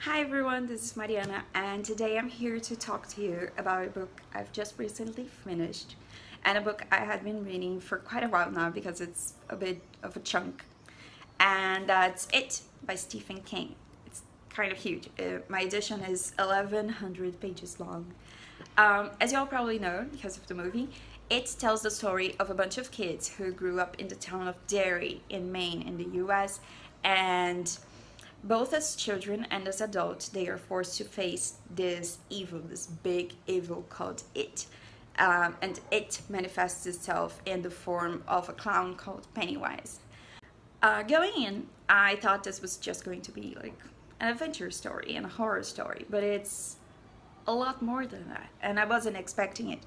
Hi everyone, this is Mariana, and today I'm here to talk to you about a book I've just recently finished, and a book I had been reading for quite a while now because it's a bit of a chunk, and that's It by Stephen King. It's kind of huge. My edition is 1100 pages long. As you all probably know, because of the movie, it tells the story of a bunch of kids who grew up in the town of Derry in Maine in the US, and both as children and as adults, they are forced to face this evil, this big evil called It. And it manifests itself in the form of a clown called Pennywise. Going in, I thought this was just going to be like an adventure story and a horror story, but it's a lot more than that, and I wasn't expecting it.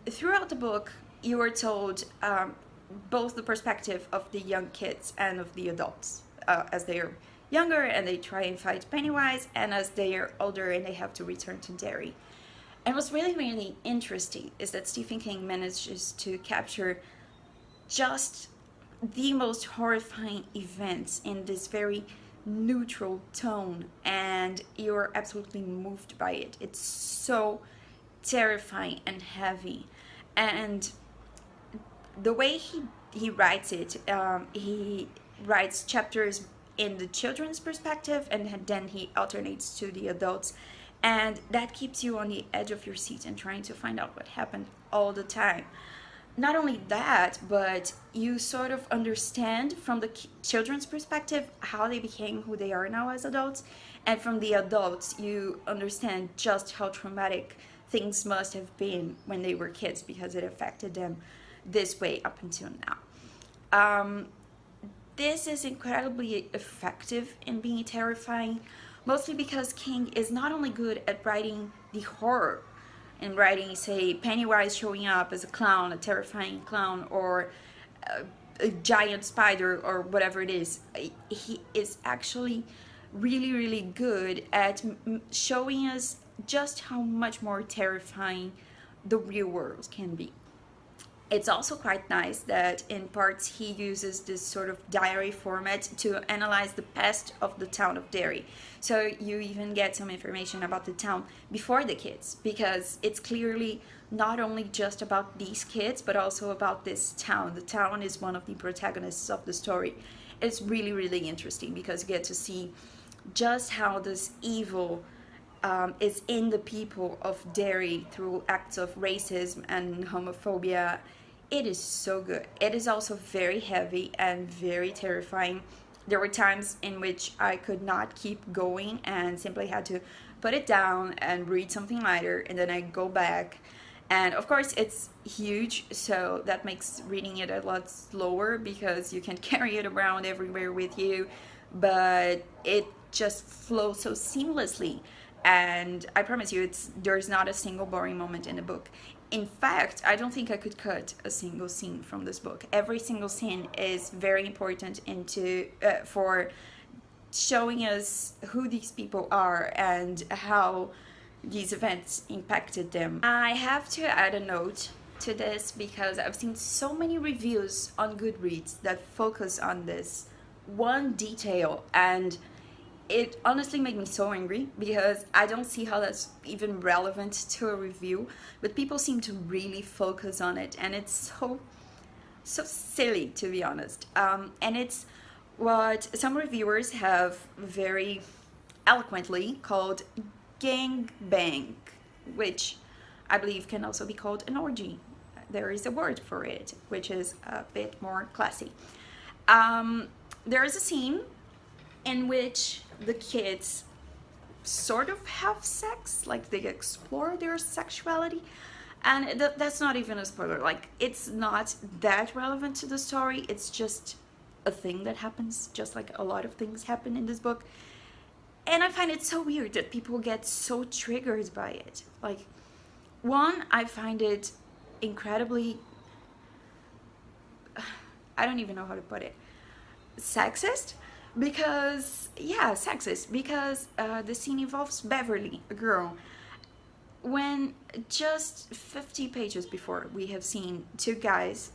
Throughout the book, you are told both the perspective of the young kids and of the adults as they are younger and they try and fight Pennywise, and as they are older and they have to return to Derry. And what's really, really interesting is that Stephen King manages to capture just the most horrifying events in this very neutral tone, and you're absolutely moved by it. It's so terrifying and heavy, and the way he writes it, he writes chapters in the children's perspective, and then he alternates to the adults, and that keeps you on the edge of your seat and trying to find out what happened all the time. Not only that, but you sort of understand from the children's perspective how they became who they are now as adults, and from the adults you understand just how traumatic things must have been when they were kids because it affected them this way up until now. This is incredibly effective in being terrifying, mostly because King is not only good at writing the horror and writing, say, Pennywise showing up as a clown, a terrifying clown, or a giant spider, or whatever it is. He is actually really, really good at showing us just how much more terrifying the real world can be. It's also quite nice that in parts he uses this sort of diary format to analyze the past of the town of Derry. So you even get some information about the town before the kids, because it's clearly not only just about these kids, but also about this town. The town is one of the protagonists of the story. It's really, really interesting because you get to see just how this evil is in the people of Derry through acts of racism and homophobia. It is so good. It is also very heavy and very terrifying. There were times in which I could not keep going and simply had to put it down and read something lighter, and then I go back. And of course it's huge, so that makes reading it a lot slower because you can carry it around everywhere with you, but it just flows so seamlessly. And I promise you, there's not a single boring moment in the book. In fact, I don't think I could cut a single scene from this book. Every single scene is very important for showing us who these people are and how these events impacted them. I have to add a note to this because I've seen so many reviews on Goodreads that focus on this one detail, and it honestly made me so angry because I don't see how that's even relevant to a review, but people seem to really focus on it, and it's so silly, to be honest. And it's what some reviewers have very eloquently called gangbang, which I believe can also be called an orgy. There is a word for it, which is a bit more classy. There is a scene in which the kids sort of have sex, like they explore their sexuality, and that's not even a spoiler. Like, it's not that relevant to the story, it's just a thing that happens, just like a lot of things happen in this book. And I find it so weird that people get so triggered by it. Like, one, I find it incredibly, I don't even know how to put it, sexist. Because, yeah, sexist, because the scene involves Beverly, a girl, when just 50 pages before we have seen two guys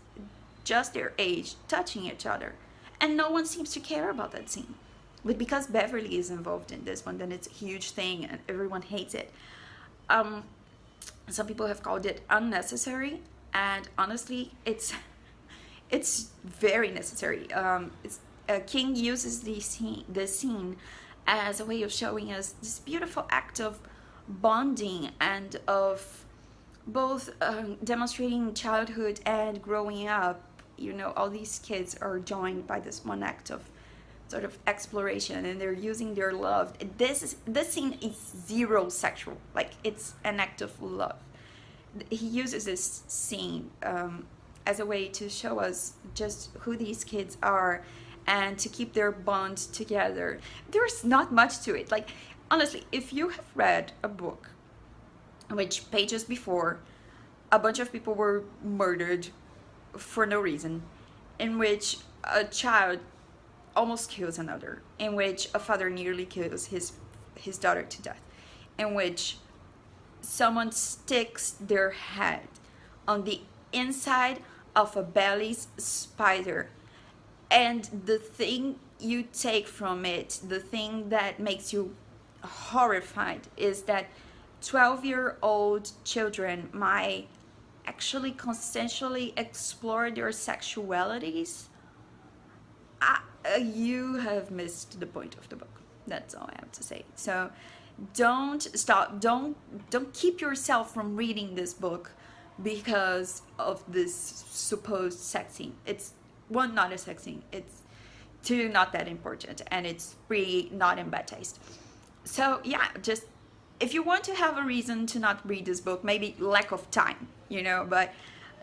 just their age touching each other, and no one seems to care about that scene. But because Beverly is involved in this one, then it's a huge thing and everyone hates it. Some people have called it unnecessary, and honestly, it's very necessary. King uses the scene as a way of showing us this beautiful act of bonding and of both demonstrating childhood and growing up. You know, all these kids are joined by this one act of sort of exploration, and they're using their love. This scene is zero sexual, like it's an act of love. He uses this scene as a way to show us just who these kids are and to keep their bond together. There's not much to it. Like, honestly, if you have read a book which pages before a bunch of people were murdered for no reason, in which a child almost kills another, in which a father nearly kills his daughter to death, in which someone sticks their head on the inside of a Bailey's spider, and the thing you take from it, the thing that makes you horrified, is that 12-year-old children might actually consensually explore their sexualities. You have missed the point of the book. That's all I have to say. So don't keep yourself from reading this book because of this supposed sex scene. It's, one, not a sex scene. It's, two, not that important, and it's three, not in bad taste. So yeah, just if you want to have a reason to not read this book, maybe lack of time, you know, but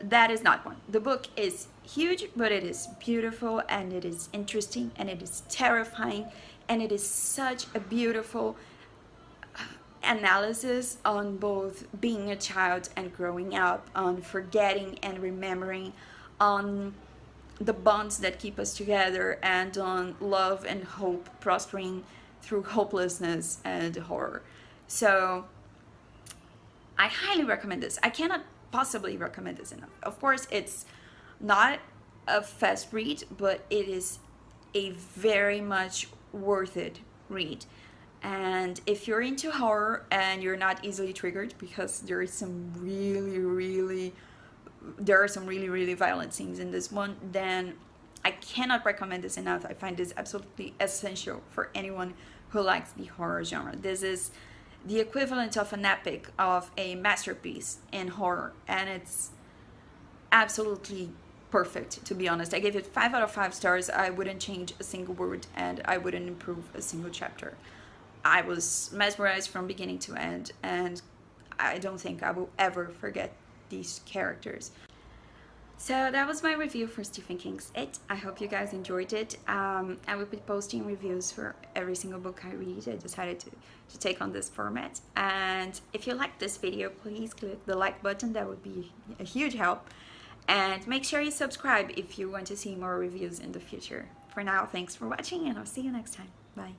that is not one. The book is huge, but it is beautiful, and it is interesting, and it is terrifying, and it is such a beautiful analysis on both being a child and growing up, on forgetting and remembering, on the bonds that keep us together, and on love and hope prospering through hopelessness and horror. So I highly recommend this. I cannot possibly recommend this enough. Of course, it's not a fast read, but it is a very much worth it read. And if you're into horror and you're not easily triggered, because there are some really violent scenes in this one, then I cannot recommend this enough. I find this absolutely essential for anyone who likes the horror genre. This is the equivalent of an epic, of a masterpiece in horror, and it's absolutely perfect, to be honest. I gave it 5 out of 5 stars. I wouldn't change a single word, and I wouldn't improve a single chapter. I was mesmerized from beginning to end, and I don't think I will ever forget these characters. So that was my review for Stephen King's It. I hope you guys enjoyed it. I will be posting reviews for every single book I read. I decided to take on this format. And if you like this video, please click the like button. That would be a huge help. And make sure you subscribe if you want to see more reviews in the future. For now, thanks for watching, and I'll see you next time. Bye.